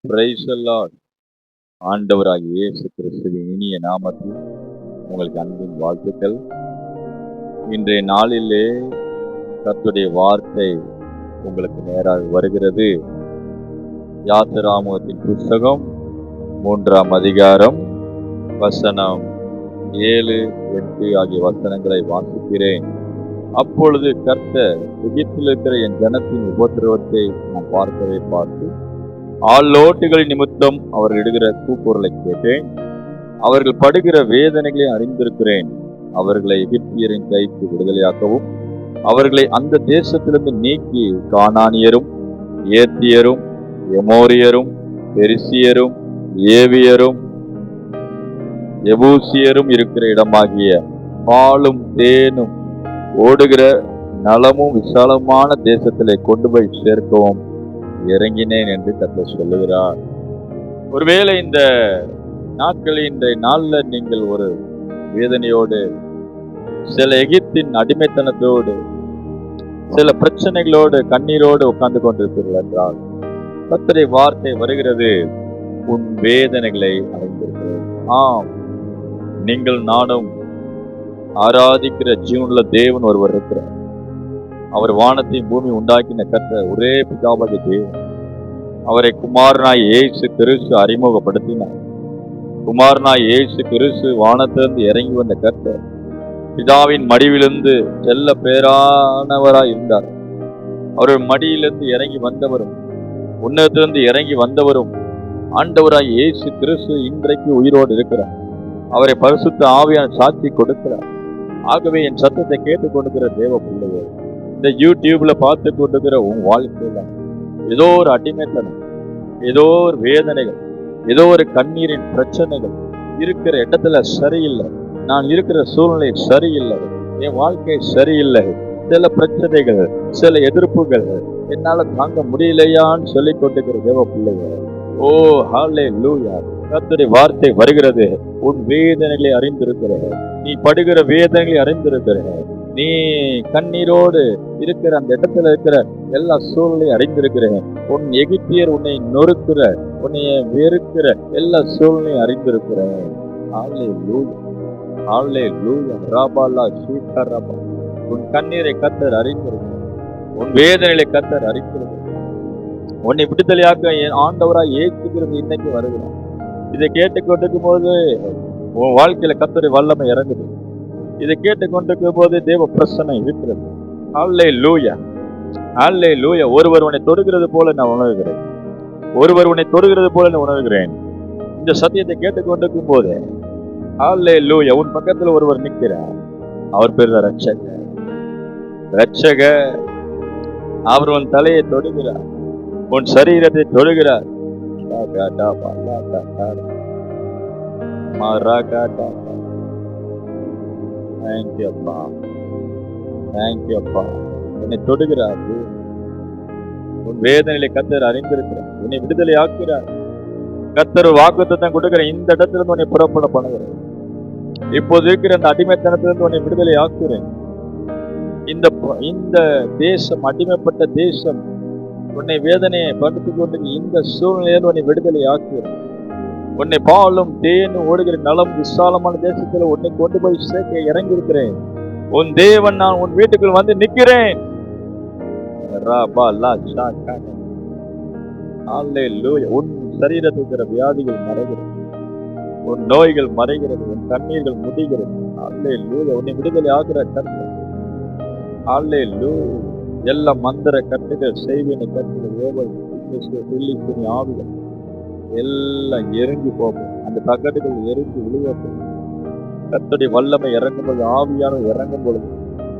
Praise the Lord. ஆண்டவராகிய இயேசு கிறிஸ்துவின் இனிய நாமத்தில் உங்களுக்கு அன்பின் வாழ்த்துக்கள். இன்றைய நாளிலே கர்த்தருடைய வார்த்தை உங்களுக்கு நேராக வருகிறது. யாத்திராகமத்தின் புத்தகம் 3ஆம் அதிகாரம் வசனம் 7, 8 ஆகிய வசனங்களை வாசிக்கிறேன். அப்பொழுது கர்த்தர் எகிப்தில் இருக்கிற என் ஜனத்தின் உபத்திரவத்தை நான் பார்த்து ஆளோட்டுகளின் நிமித்தம் அவர்கள் இடுகிற கூக்குரலை கேட்டேன். அவர்கள் படுகிற வேதனைகளை அறிந்திருக்கிறேன். அவர்களை எகிப்தியரின் கைக்கு விடுதலையாக்கவும் அவர்களை அந்த தேசத்திலிருந்து நீக்கி கானானியரும் ஏத்தியரும் எமோரியரும் பெரிசியரும் ஏவியரும் எபூசியரும் இருக்கிற இடமாகிய பாலும் தேனும் ஓடுகிற நலமும் விசாலமான தேசத்திலே கொண்டு போய் சேர்க்கவும் இறங்கினேன் என்று கர்த்தர் சொல்லுகிறார். ஒருவேளை இந்த நாட்களில் இன்றைய நாளில் நீங்கள் ஒரு வேதனையோடு, சில எகிப்தின் அடிமைத்தனத்தோடு, சில பிரச்சனைகளோடு, கண்ணீரோடு உட்கார்ந்து கொண்டிருப்பீர்கள் என்றால் கர்த்தருடைய வார்த்தை வருகிறது, உன் வேதனைகளை அறிந்திருக்கிறேன். ஆம், நீங்கள் நானும் ஆராதிக்கிற ஜீவனுள்ள தேவன் ஒருவர் இருக்கிறார். அவர் வானத்தையும் பூமி உண்டாக்கின கர்த்தர், ஒரே பிதாவாகிய தேவன். அவரை குமாரனாய் இயேசு கிறிஸ்து அறிமுகப்படுத்தினார். குமாரனாய் இயேசு கிறிஸ்து வானத்திலிருந்து இறங்கி வந்த கர்த்தர், பிதாவின் மடிவிலிருந்து செல்ல பேரானவராய் இருந்தார். அவருடைய மடியிலிருந்து இறங்கி வந்தவரும் உன்னதத்திலிருந்து இறங்கி வந்தவரும் ஆண்டவராய் இயேசு கிறிஸ்து இன்றைக்கு உயிரோடு இருக்கிறார். அவரை பரிசுத்த ஆவியான சாட்சி கொடுக்கிறார். ஆகவே என் சத்தத்தை கேட்டுக் கொடுக்கிற தேவ பிள்ளைகள், இந்த யூடியூப்ல பார்த்து கொண்டிருக்கிற உன் வாழ்க்கையில ஏதோ ஒரு அடிமைத்தனம், ஏதோ ஒரு வேதனைகள், ஏதோ ஒரு கண்ணீரின் பிரச்சனைகள் இருக்கிற இடத்துல சரியில்லை, நான் இருக்கிற சூழ்நிலை சரியில்லை, என் வாழ்க்கை சரியில்லை, சில பிரச்சனைகள், சில எதிர்ப்புகள் என்னால தாங்க முடியலையான்னு சொல்லி கொண்டிருக்கிற தேவ பிள்ளைகள், ஓ ஹல்லேலூயா, கர்த்தருடைய வார்த்தை வருகிறது, உன் வேதனைகளை அறிந்திருக்கிற, நீ படுகிற வேதனைகளை அறிந்திருக்கிற, நீ கண்ணீரோடு இருக்கிற அந்த இடத்துல இருக்கிற எல்லா சூழ்நிலையும் அறிந்திருக்கிறேன். உன் எகிப்தியர் உன்னை நொறுக்கிற, உன்னை வெறுக்கிற எல்லா சூழ்நிலையும் அறிந்திருக்கிறேன். ஹல்லேலூயா, ஹல்லேலூயா, ராபாலா சீகரபா. உன் கண்ணீரை கர்த்தர் அறிந்திருக்கிறார். உன் வேதனைகளை கர்த்தர் அறிந்திருக்கிறார். உன்னை விடுதலையாக்க என் ஆண்டவராய் இயேசு கிறிஸ்து இன்னைக்கு வருகிறார். இதை கேட்டுக்கொண்டிருக்கும் போது உன் வாழ்க்கையில கர்த்தருடைய வல்லமை இறங்குது. இதை கேட்டுக்கொண்டிருக்கும் போது தேவ பிரசன்னம் இருக்கிறது. ஹல்லேலூயா, ஹல்லேலூயா. ஒருவர் உன்னை தொடுகிறது போல நான் உணர்கிறேன். ஒருவர் உன்னை தொடுகிறது போல நான் உணர்கிறேன். இந்த சத்தியத்தை கேட்டுக்கொண்டிருக்கும் போது ஹல்லேலூயா, உன் பக்கத்துல ஒருவர் நிற்கிறார். அவர் பேர் ரட்சகர். ரட்சகர். அவர் உன் தலையை தொடுகிறார், உன் சரீரத்தை தொடுகிறார். உன்னை தொடுகிறார். உன் வேதனையை கர்த்தர் அறிந்திருக்கிறார். உன்னை விடுதலை ஆக்குகிறார். கர்த்தர் வாக்குத்தத்தம் கொடுக்கிற இந்த இடத்திலிருந்து உன்னை புறப்பட பண்ணுகிறேன். இப்போது இருக்கிற அந்த அடிமைத்தனத்திலிருந்து உன்னை விடுதலை ஆக்குகிறேன். இந்த தேசம், அடிமைப்பட்ட தேசம், உன்னை வேதனையை படுத்திக் கொண்டு இந்த சூழ்நிலையில் உன்னை விடுதலை ஆக்குகிறேன். உன்னை பாலும் தேனும் ஓடுகிற நலம் விசாலமான தேசத்துல உன்னை கொண்டு போய் சேர்க்க இறங்கி இருக்கிறேன். உன் தேவன், நான் உன் வீட்டுக்குள் வந்து நிற்கிறேன். உன் சரீரத்தில் இருக்கிற வியாதிகள் மறைகிறது, உன் நோய்கள் மறைகிறது, உன் கண்ணீர்கள் முடிகிறது. உன்னை விடுதலை ஆகிற கர்த்தர். எல்லா மந்திர கட்டுகள், செய்வினை கட்டுகள், ஏவல், ஆவிகள் எல்லாம் எரிஞ்சு போகும். அந்த தகடுகள் எரிஞ்சு விழுவட்டும். கர்த்தருடைய வல்லமை இறங்கும் பொழுது, ஆவியானவர் இறங்கும் பொழுது,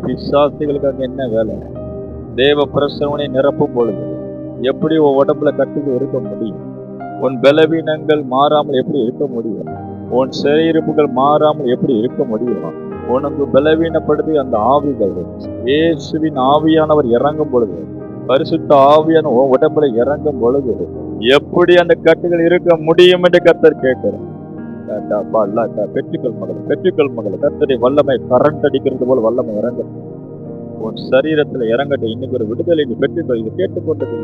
பிசாசுகளுக்கு அங்க என்ன வேலை? தேவ பிரசவனை நிரப்பும் பொழுது எப்படி உன் உடம்புல கட்டுகள் இருக்க முடியும்? உன் பலவீனங்கள் மாறாமல் எப்படி இருக்க முடியும்? உன் சிறையிருப்புகள் மாறாமல் எப்படி இருக்க முடியும்? உனக்கு பலவீனப்படுத்தி அந்த ஆவிகள், இயேசுவின் ஆவியானவர் இறங்கும் பொழுது, பரிசுத்த ஆவியான உடம்புல இறங்கும் பொழுது எப்படி அந்த கட்டுகள் இருக்க முடியும் என்று கர்த்தர் கேட்கிறார். பெற்றுக்கள் மகள், பெற்றுக்கள் மகள், கர்த்தருடைய வல்லமை கரண்ட் அடிக்கிறது போல வல்லமை இறங்க உன் சரீரத்துல இறங்கட்டும். இன்னைக்கு ஒரு விடுதலை நீ பெற்றுக்கொள். இதை கேட்டுக்கொண்டது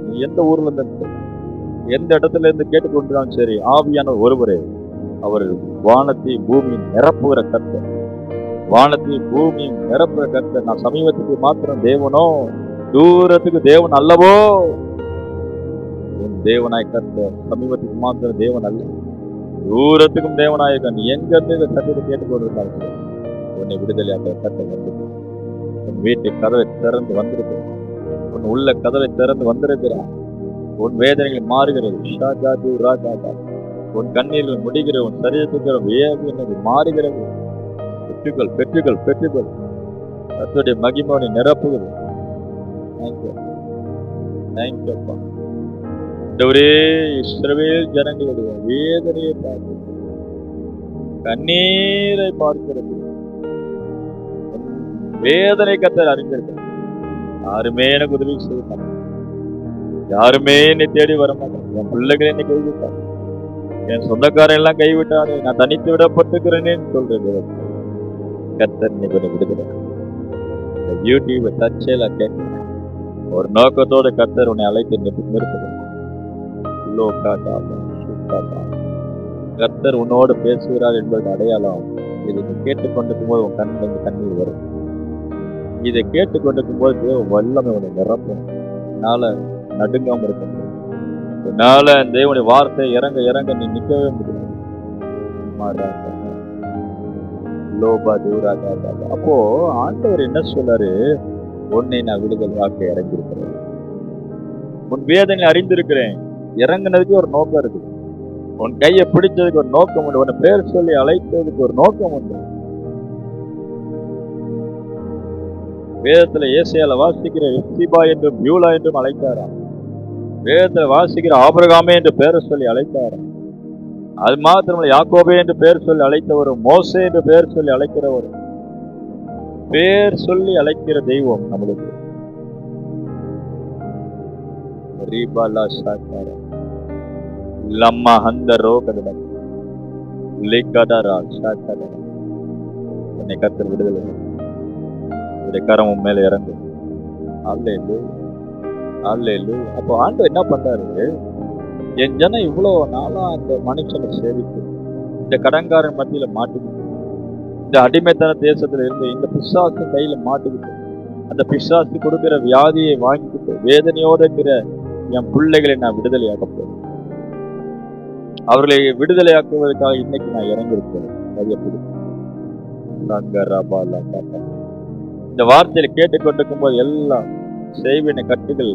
நீ எந்த ஊர்ல இருந்து எந்த இடத்துல இருந்து கேட்டுக்கொண்டாலும் சரி, ஆவியான ஒருவரே. அவர் வானத்தை பூமியின் நிரப்புகிற கர்த்தர். வானத்தை பூமியின் நிரப்புகிற கர்த்தர். நான் சமீபத்துக்கு மாத்திரம் தேவனோ, தூரத்துக்கு தேவன் அல்லவோ? உன் தேவனாய் கர்த்தர் சமீபத்துக்கு மாத்திரம் தேவன் அல்ல, தூரத்துக்கும் தேவனாயிருக்க. நீ எங்க இருந்து இந்த சத்தத்தை கேட்டுக்கொண்டிருந்தாலும் சரி, உன்னை விடுதலையாக்க கர்த்தர் வந்து உன் வீட்டை கதவை திறந்து வந்திருக்கிறார். உன் உள்ள கதவை திறந்து வந்திருக்கிறார். உன் வேதனைகள் மாறுகிறது. ஷாஜாஜு ராஜாஜா. உன் கண்ணீர்கள் முடிகிற, உன் சரீரத்துக்கு வேதனை மாறுகிறது. பெற்றுக்கள் பெற்றுக்கள் பெற்றுக்கள். கர்த்தருடைய மகிமையை நிரப்புகிறது. தேங்க்யூப்பா. ஒரே இஸ்ரவேல் ஜனங்களுடைய வேதனையை பார்க்கிறது, கண்ணீரை பார்க்கிறது. வேதனை கர்த்தர் அறிந்திருக்கிறார். யாருமே எனக்கு உதவி செய்ய மாட்டாங்க, யாருமே என்னை தேடி வர மாட்டாங்க. என் பிள்ளைகள் என்னை கைவிட்டாங்க, என் சொந்தக்காரன் எல்லாம் கைவிட்டாரு, நான் தனித்து விடப்பட்டுக்கிறேன்னு சொல்றது. கர்த்தர் இன்னைக்கு கொஞ்சம் விடுதலை. இந்த யூடியூப் தற்செயலா கேட்க ஒரு நோக்கத்தோட கர்த்தர் உன்னை அழைத்து நிறுத்துகிறார். கர்த்தர் உன்னோடு பேசுகிறார் என்பது அடையாளம். இதை நீ கேட்டுக்கொண்டிருக்கும் போது உன் கண்ணில் கண்ணீர் வரும். இதை கேட்டுக்கொண்டிருக்கும் போது வல்லமை உன்னை நிரப்பும். என்னால நடுங்காம இருக்க முடியும். என்னால தேவனுடைய வார்த்தை இறங்க இறங்க நீ நிற்கவே முடியாது. அப்போ ஆண்டவர் என்ன சொல்றாரு? உன்னை நான் விடுதலையாக்க இறங்கியிருக்கிறேன். உன் வேதனை அறிந்திருக்கிறேன். இறங்குனதுக்கு ஒரு நோக்கம் இருக்கு. உன் கையை பிடிச்சதுக்கு ஒரு நோக்கம் உண்டு. உன்னை பேர் சொல்லி அழைத்ததுக்கு ஒரு நோக்கம் உண்டு. வேதத்துல ஏசையால வாசிக்கிற எஸ்திபா என்றும் பியூலா என்றும் அழைத்தாராம். வேதத்துல வாசிக்கிற ஆபிரகாமே என்று பேரை சொல்லி அழைத்தாராம். அது மாத்திரமல்ல, யாக்கோபே என்று பேர் சொல்லி அழைத்தவரும், மோசே என்று பேர் சொல்லி அழைக்கிறவரும். பேர் சொல்லி அழைக்கிற தெய்வம் நம்மளுக்கு. என்னை கர்த்தர் விடுதலை. கரமும் மேல இறங்கு. அப்போ ஆண்டவர் என்ன பண்றாரு? என் ஜனம் இவ்வளவு நாளா அந்த மனுஷனை சேவித்து இந்த கடன்காரன் மத்தியில மாட்டிக்கிட்டு, இந்த அடிமைத்தன தேசத்துல இருந்து இந்த பிசாசு கையில மாட்டிக்கிட்டு, அந்த பிசாசு கொடுக்கிற வியாதியை வாங்கிக்கிட்டு வேதனையோட இருக்கிற என் பிள்ளைகளை நான் விடுதலையாக்க போறேன். அவர்களை விடுதலையாக்குவதற்காக இன்னைக்கு நான் இறங்கியிருக்கிறேன். இந்த வார்த்தையில கேட்டுக்கொண்டிருக்கும் போது எல்லாம் செய்வினை கட்டுகள்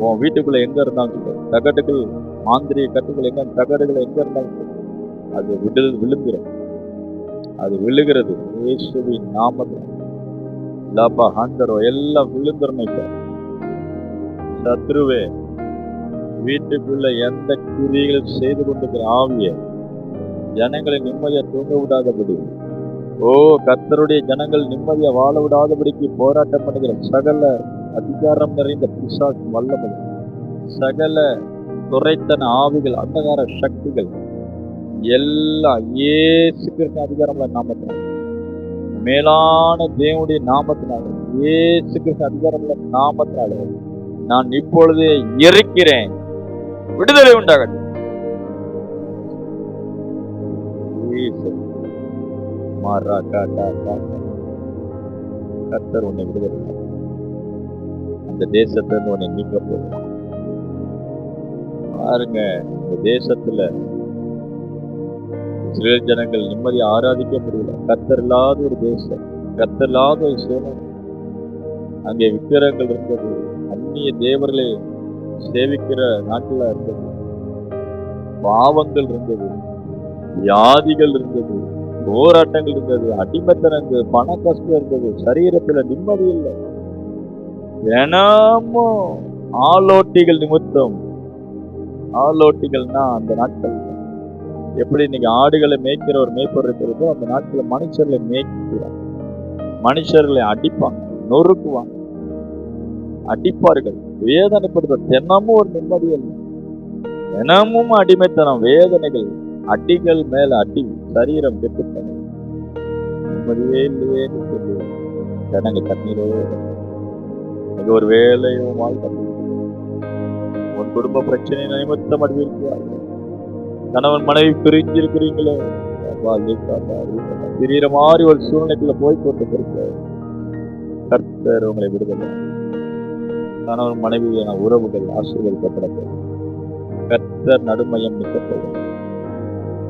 உன் வீட்டுக்குள்ள எங்க இருந்தாலும் தகடுகள், மாந்திரிய கட்டுகள் எங்க, தகடுகள் எங்க இருந்தாலும் அது விழுந்துடும். அது விழுகிறது இயேசுவின் நாமத்தில். எல்லாம் விழுந்துரும். சத்ருவே, வீட்டுக்குள்ள எந்த கிரியைகளும் செய்து கொண்டிருக்கிற ஆவிய ஜனங்களை நிம்மதியா தூங்க விடாதபடி, கர்த்தருடைய ஜனங்கள் நிம்மதியா வாழ விடாதபடிக்கு போராட்டம் பண்ணுகிற சகல அதிகாரம் நிறைந்த பிசாசு வல்லமை, சகல துரைத்தன ஆவிகள், அந்தகார சக்திகள் எல்லாம் இயேசு கிறிஸ்து அதிகாரமுள்ள நாமத்தினால, மேலான தேவனுடைய நாமத்தினால, இயேசு கிறிஸ்து அதிகாரமுள்ள நாமத்தினால நான் இப்பொழுது இருக்கிறேன். விடுதலை உண்டாகட்டும். கர்த்தர் உன்னை விடுதலை, அந்த தேசத்திலிருந்து உன்னை நீக்க போகிறார். பாருங்க, இந்த தேசத்துல இஸ்ரேல் ஜனங்கள் நிம்மதியை ஆராதிக்க முடியல. கர்த்தர் இல்லாத ஒரு தேசம், கர்த்தர் இல்லாத ஒரு சூழல். அங்கே விக்கிரகங்கள் இருந்தது, அந்நிய தேவர்களை சேவிக்கிற நாட்டில் இருந்தது, பாவங்கள் இருந்தது, வியாதிகள் இருந்தது, போராட்டங்கள் இருந்தது, அடிமைத்தனங்கள், பண கஷ்டம் இருந்தது, சரீரத்துல நிம்மதி இல்லை. தினமும் ஆலோட்டிகள் நிமித்தம். ஆலோட்டிகள்னா அந்த நாட்கள் எப்படி இன்னைக்கு ஆடுகளை மேய்க்கிற ஒரு மேய்ப்பர் இருக்கிறதோ, அந்த நாட்களை மனுஷர்களை மேய்க்கிறாங்க. மனுஷர்களை அடிப்பாங்க, நொறுக்குவாங்க, அடிப்பார்கள், வேதனைப்படுத்த. தினமும் ஒரு நிம்மதி இல்லை, தினமும் அடிமைத்தனம், வேதனைகள், அடிகள் மேல அடி, சரீரம் கெட்டுத்தன, நிம்மதியே இல்லையேன்னு சொல்லி ஜனங்க கண்ணீரோடு. ஒரு வேலையும் வாழ்க்கை உன் குடும்ப பிரச்சனை நிமித்தம் அறிவிக்கிறார்கள். கணவன் மனைவி பிரிஞ்சு இருக்கிறீங்களே, திடீர மாதிரி ஒரு சூழ்நிலைக்குள்ள போய் கொண்டு கர்த்தர் உங்களை விடுதலை. கணவன் மனைவியான உறவுகள் ஆசீர்வதிக்கப்பட கர்த்தர் நடுமையம் நிற்கப்படும்.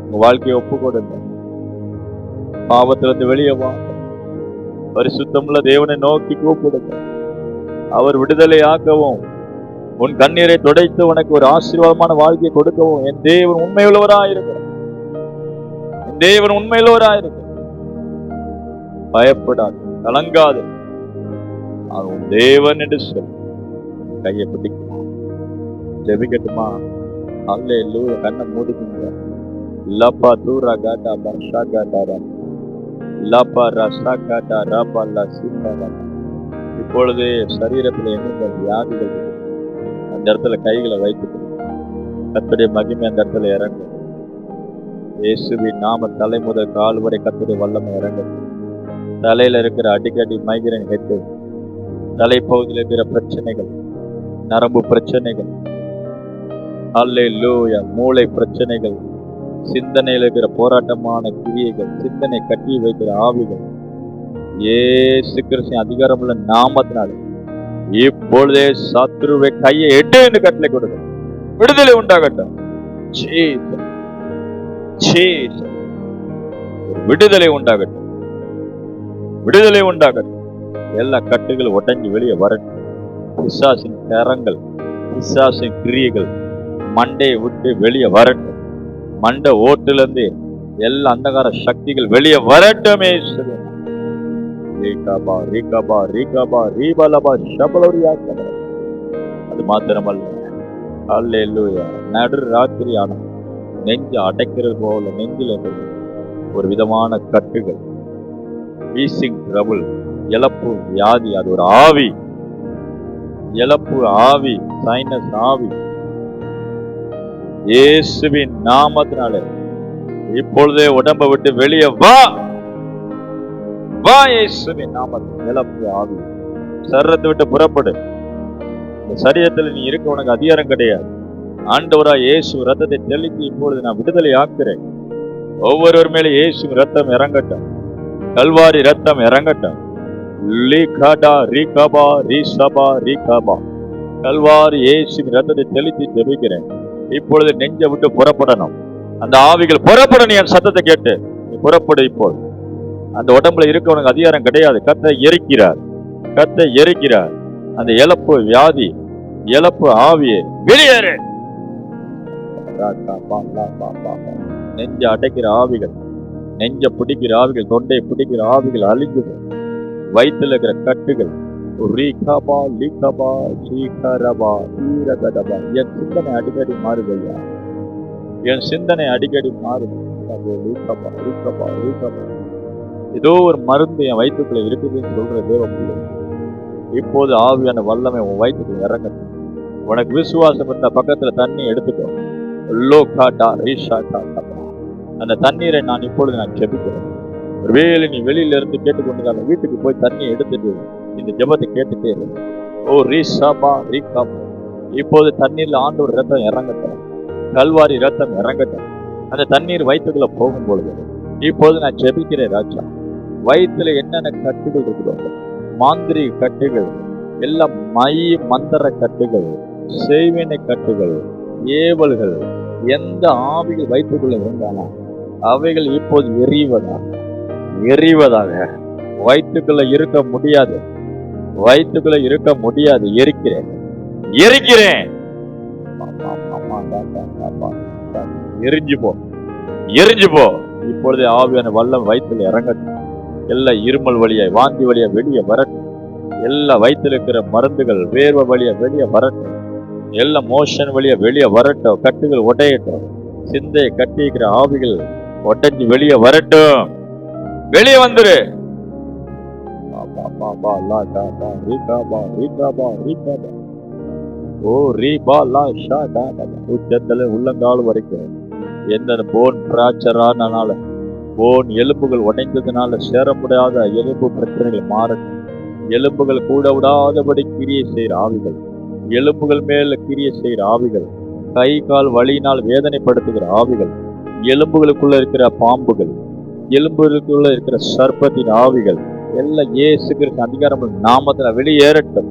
உங்க வாழ்க்கையை ஒப்பு கொடுங்க. பாவத்திலிருந்து வெளியே வாங்க. பரிசுத்தமுள்ள தேவனை நோக்கி கூப்பிடுங்க. அவர் விடுதலை ஆக்கவும் உன் கண்ணீரை துடைத்து உனக்கு ஒரு ஆசீர்வாதமான வாழ்க்கையை கொடுக்கவும் என் தேவன் உண்மையுள்ளவராயிருக்கிறார். என் தேவன் உண்மையுள்ளவராயிருக்கிறார். பயப்படாது, கலங்காது. உன் தேவன் என்று சொல். கையை பிடிக்குமா, ஜெபிக்கட்டுமா? அல்லேலூயா. கண்ணை மூடிக்குங்க. லப்பா தூரா காட்டா பஷா காட்டாரா லப்பா ரஷா காட்டா ராபல்லா சீதாரா. இப்பொழுது சரீரத்தில் எந்த வியாதிகள் அந்த இடத்துல கைகளை வைத்துக்கணும். கர்த்தருடைய மகிமை அந்த இடத்துல இறங்கும். இயேசுவின் நாம தலை முதல் கால் வரை கர்த்தருடைய வல்லமை இறங்கும். தலையில இருக்கிற அடிக்கடி மைக்ரேன் ஹெட்டு, தலைப்பகுதியில் இருக்கிற பிரச்சனைகள், நரம்பு பிரச்சனைகள், அல்லேலூயா, மூளை பிரச்சனைகள், சிந்தனையில் இருக்கிற போராட்டமான கிரியைகள், சிந்தனை கட்டி வைக்கிற ஆவிகள், இயேசு கிறிஸ்துவின் அதிகாரமுள்ள நாமத்தினாலே இப்பொழுதே சத்துருவை கையை எட்டு என்று கட்டளை கொடுக்க விடுதலை உண்டாகட்டும். விடுதலை உண்டாகட்டும், விடுதலை உண்டாகட்டும். எல்லா கட்டுகளும் உடைஞ்சு வெளியே வரட்டும். பிசாசின் கரங்கள், பிசாசின் கிரியைகள் மண்டையை விட்டு வெளியே வரட்டும். மண்டை ஓட்டிலிருந்து எல்லா அந்தகார சக்திகள் வெளியே வரட்டுமே. அது மாத்திரமல்ல, அல்லேலூயா, நடு ராத்திரி ஆன நெஞ்சு அடைக்கிறது போல நெஞ்சில் ஒரு விதமான கட்டுகள், வீசிங் ட்ரபிள், இழப்பு வியாதி, அது ஒரு ஆவி, இழப்பு ஆவி, சைனஸ் ஆவி, இயேசுவின் நாமத்தினாலே இப்பொழுதே உடம்பை விட்டு வெளியே வா, வா. இயேசுவின் நாமத்தில் இழப்பு ஆவி சரீரத்தை விட்டு புறப்படு. இந்த சரீரத்தில் நீ இருக்க உனக்கு அதிகாரம் கிடையாது. ஆண்டவராய் இயேசு ரத்தத்தை தெளித்து இப்பொழுது நான் விடுதலை ஆக்குறேன். ஒவ்வொருவர் மேலே இயேசு ரத்தம் இறங்கட்டும், கல்வாரி ரத்தம் இறங்கட்டும். கல்வாரி இயேசு ரத்தத்தை தெளித்து ஜெபிக்கிறேன். இப்பொழுது நெஞ்சை விட்டு புறப்படணும். அந்த ஆவிகள் புறப்படணும். என் சத்தத்தை கேட்டு நீ புறப்படு. இப்போது அந்த உடம்புல இருக்க உனக்கு அதிகாரம் கிடையாது. கர்த்தர் எரிக்கிறார், கர்த்தர் எரிக்கிறார். அந்த இழப்பு வியாதி, இழப்பு ஆவியை வெளியேறு. நெஞ்ச அடைக்கிற ஆவிகள், நெஞ்ச பிடிக்கிற ஆவிகள், தொண்டை பிடிக்கிற ஆவிகள் அழிஞ்சுது. வயிற்றுல இருக்கிற கட்டுகள், என் சிந்தனை அடிக்கடி மாறுதையா, என் சிந்தனை அடிக்கடி மாறுது. ஏதோ ஒரு மருந்து என் வயிற்றுக்குள்ள இருக்குதுன்னு சொல்ற தேவப்பிள்ளை, இப்போது ஆவியான வல்லமை உன் வயிற்றுக்குள்ள இறங்கட்டும். உனக்கு விசுவாசம் இருந்த பக்கத்துல தண்ணி எடுத்துக்கோ. அந்த தண்ணீரை நான் இப்பொழுது நான் ஜெபிக்கிறேன். ஒருவேளை நீ வெளியில இருந்து கேட்டுக்கொண்டு வீட்டுக்கு போய் தண்ணியை எடுத்துட்டு இந்த ஜெபத்தை கேட்டுட்டே இரு. ஓ ரீசாபா ரீகாபா. இப்போது தண்ணீர்ல ஆண்டவர் ரத்தம் இறங்கட்டும், கல்வாரி ரத்தம் இறங்கட்டும். அந்த தண்ணீர் வயிற்றுக்குள்ள போகும் பொழுது இப்போது நான் ஜெபிக்கிறேன் ராஜா. வயிற்றுல என்னென்ன கட்டுகள் இருக்குதோ, மாந்திரிக கட்டுகள், எல்லாம் மந்திர கட்டுகள், செய்வினை கட்டுகள், ஏவல்கள், எந்த ஆவிகள் வயிற்றுக்குள்ள இருந்தாலும் அவைகள் இப்போது எரிவதாக, எரிவதாக. வயிற்றுக்குள்ள இருக்க முடியாது, வயிற்றுக்குள்ள இருக்க முடியாது. எரிக்கிறேன், எரிக்கிறேன். எரிஞ்சு போ, எரிஞ்சு போ. இப்பொழுதே ஆவியான வல்லம் வயிற்றுல இறங்கட்டும். எல்லா இருமல் வழியா, வாந்தி வழியா வெளியே வரட்டும். எல்லா வயிற்றுல இருக்கிற மருந்துகள் வேர்வை வழியா வெளியே வரட்டும். எல்லா மோஷன் வழியா வெளியே வரட்டும். கட்டுகள் உடையட்டும். சிந்தையை கட்டிக்கிற ஆவிகள் உடைஞ்சு வெளியே வரட்டும். வெளியே வந்துரு. உச்சத்துல உள்ளங்கால் வரைக்கும் எந்த போன் பிராக்சரானால, போன் எலும்புகள் உடைந்ததுனால சேர முடியாத எலும்பு பிரச்சனைகள் மாறட்டும். எலும்புகள் கூட விடாதபடி கிரியை செய்கிற ஆவிகள் எலும்புகள் மேல கிரிய செய்கிற ஆவிகள், கை கால் வலியினால் வேதனைப்படுத்துகிற ஆவிகள், எலும்புகளுக்குள்ள இருக்கிற பாம்புகள், எலும்புகளுக்குள்ள இருக்கிற சர்ப்பத்தின் ஆவிகள் எல்லாம் இயேசு கிறிஸ்து அதிகாரம் நாமத்துல வெளியேறட்டும்.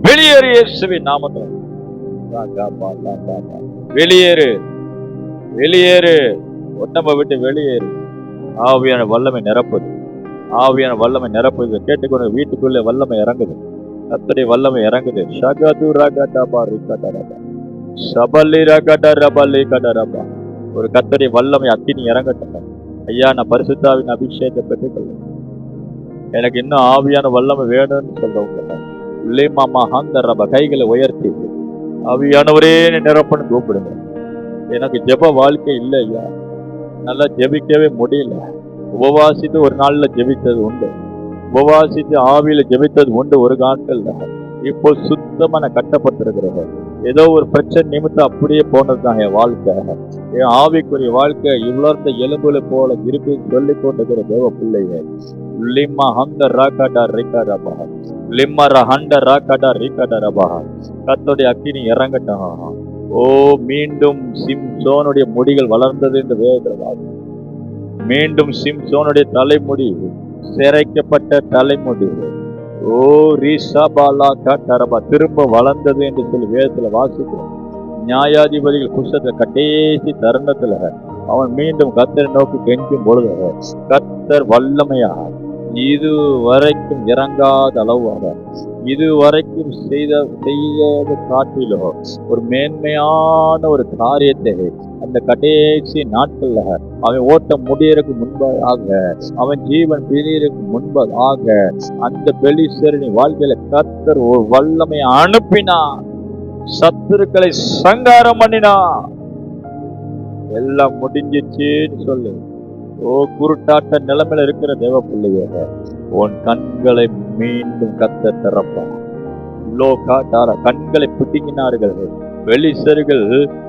வெளியேறு இயேசுவின் நாமத்துல. வெளியேறு, வெளியேறு, உடம்ப விட்டு வெளியேறு. ஆவியான வல்லமை நிரப்புது, ஆவியான வல்லமை நிரப்புது. கேட்டுக்கொண்டு வீட்டுக்குள்ள வல்லமை இறங்குது, கர்த்தருடைய வல்லமை இறங்குது. ஒரு கர்த்தருடைய வல்லமை அக்கினி இறங்கட்டும். ஐயா, நான் பரிசுத்தாவின் அபிஷேகத்தை பெற்றுக்கொள்ள எனக்கு இன்னும் ஆவியான வல்லமை வேணும்னு சொல்றவங்க கைகளை உயர்த்தி ஆவியானவரே நிரப்பன்னு கூப்பிடுங்க. எனக்கு ஜெப வாழ்க்கை இல்லை ஐயா, நல்லா ஜெபிக்கவே முடியல. உபவாசித்து ஒரு நாள்ல ஜெபித்தது உண்டு, உபவாசித்து ஆவியில ஜெபித்தது உண்டு ஒரு காலத்துல. இப்போ சுத்தமா நான் கட்டப்பட்டிருக்கிறது. ஏதோ ஒரு பிரச்சனை நிமித்தம் அப்படியே போனதுதான் என் வாழ்க்கை. என் ஆவிக்குரிய வாழ்க்கை இவ்வளோ எலும்புல போல இருக்கு சொல்லி கொண்டிருக்கிற தேவ பிள்ளைங்க. லிம்மா ஹந்த ராகாடா ரிகாடா லிம்மா ரஹண்ட ராகாடா ரிகாடா. கர்த்தருடைய அக்கினி இறங்கட்டும். ஓ, மீண்டும் சிம்சோனுடைய முடிகள் வளர்ந்தது என்று வேதத்தில். மீண்டும் சிம்சோனுடைய தலைமுடி, சிரைக்கப்பட்ட தலைமுடி, ஓ ரீசாபாலா காட்டரபா, திரும்ப வளர்ந்தது என்று சொல்லி வேதத்துல வாசிக்கிறோம். நியாயாதிபதிகள் புஸ்தகத்துல கடைசி தருணத்துல அவன் மீண்டும் கர்த்தரை நோக்கி கெஞ்சும் பொழுது கர்த்தர் வல்லமையா இதுவரைக்கும் இறங்காத அளவாக, இதுவரைக்கும் செய்த காட்டிலோ ஒரு மேன்மையான ஒரு காரியத்தை அந்த கடைசி நாட்கள்ல அவன் ஓட்டம் முடியறதுக்கு முன்பதாக, அவன் ஜீவன் பிரியறதுக்கு முன்பதாக அந்த பெலிஸ்தரின் வாழ்க்கையில கர்த்தர் ஒரு வல்லமை அனுப்பினா, சத்துருக்களை சங்காரம் பண்ணினா. எல்லாம் முடிஞ்சிச்சுன்னு சொல்லு. ஓ, குருட்டாட்ட நிலைமையில இருக்கிற தேவ பிள்ளையாக உன் கண்களை மீண்டும் கர்த்தர் திறப்பான். கண்களை பிடுங்கினார்கள் பெலிஸ்தர்கள்,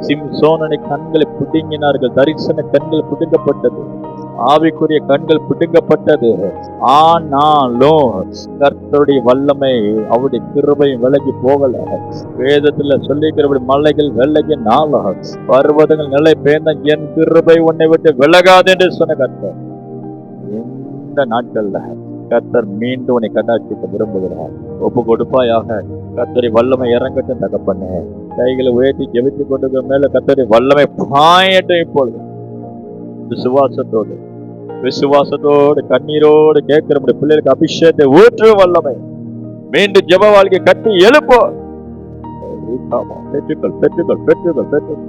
சிம்சோனனை கண்களை பிடுங்கினார்கள். தரிசன கண்கள் பிடுங்கப்பட்டது, ஆவிக்குரிய கண்கள் பிடுங்கப்பட்டது. ஆனாலும் கர்த்தருடைய வல்லமை அவருடைய கிருபை விலகி போகல. வேதத்துல சொல்லிக்கிறபடி மலைகள் விலகி நாள பர்வதங்கள் நிலை பெயர்ந்த என் கிருபை உன்னை விட்டு விலகாது என்று சொன்ன கர்த்தர். இந்த நாட்கள்ல கர்த்தர் மீண்டும் உன்னை கட்டாட்சிக்க விரும்புகிறார். ஒப்பு கொடுப்பாயாக. கர்த்தருடைய வல்லமை இறங்கட்டும் தகப்பண்ண. கைகளை உயர்த்தி ஜெபித்துக் கொண்டு மேல கர்த்தருடைய வல்லமை பாயட்டும். இப்பொழுது விசுவாசத்தோடு, விசுவாசத்தோடு கண்ணீரோடு கேட்கிற பிள்ளைகளுக்கு அபிஷேகத்தை ஊற்று வல்லமை. மீண்டும் ஜெப வாழ்க்கை கட்டி எழுப்போ. பெற்றுக்கொள், பெற்றுக்கொள், பெற்றுக்கொள், பெற்றுக்கொள்,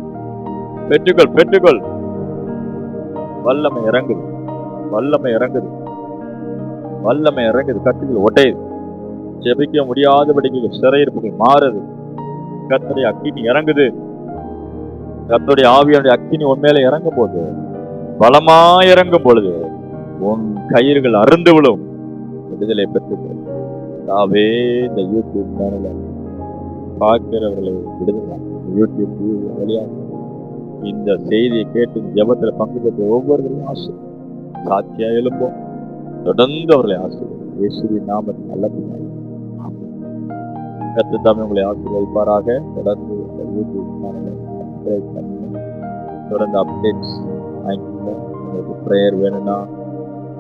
பெற்றுக்கொள், பெற்றுக்கொள். வல்லமை இறங்குது, வல்லமை இறங்குது, வல்லமை இறங்குது. கட்டுகள் உடையுது, ஜெபிக்க முடியாதபடிக்கு சிறையிருப்புகள் மாறுது. கர்த்தருடைய அக்கினி இறங்குது. கர்த்தருடைய ஆவியானுடைய அக்கினி உன் மேல இறங்கும் போது, பலமா இறங்கும் பொழுது உன் கயிறுகள் அருந்து விழும். விடுதலை பெற்றுக்கொள். தாவே இந்த யூடியூப் சேனலை பார்க்கிறவர்களை விடுதலை, யூடியூப் வழியாக இந்த செய்தியை கேட்டு ஜெபத்தில் பங்கு பெற்ற ஒவ்வொருவரையும் ஆசை சாட்சியா எழும்போம். தொடர்ந்து அவர்களை ஆசீர்வதிப்போம். இயேசுவின் நாமத்தில் நல்ல பிள்ளைகள். கர்த்தர் தாமே உங்களை ஆசீர்வதிப்பாராக. தொடர்ந்து யூடியூப் சேனலை சப்ஸ்கிரைப் பண்ணுங்க. தொடர்ந்து அப்டேட்ஸ் வாங்கிக்கோங்க. உங்களுக்கு ப்ரேயர் வேணும்னா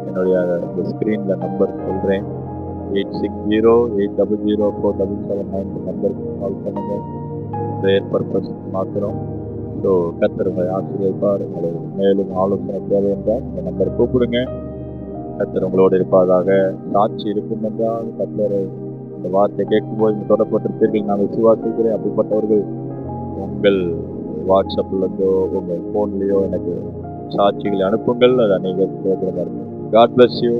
என்னுடைய இந்த ஸ்க்ரீனில் நம்பர் சொல்கிறேன். 8608004779 நம்பருக்கு கால் பண்ணுங்க. ப்ரேயர் பர்பஸ் மாத்திரம். ஸோ கர்த்தர் உங்களை ஆசீர்வதிப்பார். உங்களுக்கு மேலும் ஆலோசனை தேவை என்றால் இந்த நம்பர் கூப்பிடுங்க. கர்த்தர் உங்களோடு இருப்பதாக. சாட்சி இருக்கும் என்றால் கர்த்தர் இந்த வார்த்தை கேட்கும்போது தொடப்பட்டிருப்பீர்கள், நான் விசுவாசிக்கிறேன். அப்படிப்பட்டவர்கள் உங்கள் வாட்ஸ்அப்லேருந்தோ உங்கள் ஃபோன்லேயோ எனக்கு சாட்சிகளை அனுப்புங்கள். அதை நீங்கள் கேட்குறதா இருக்கும். God bless you.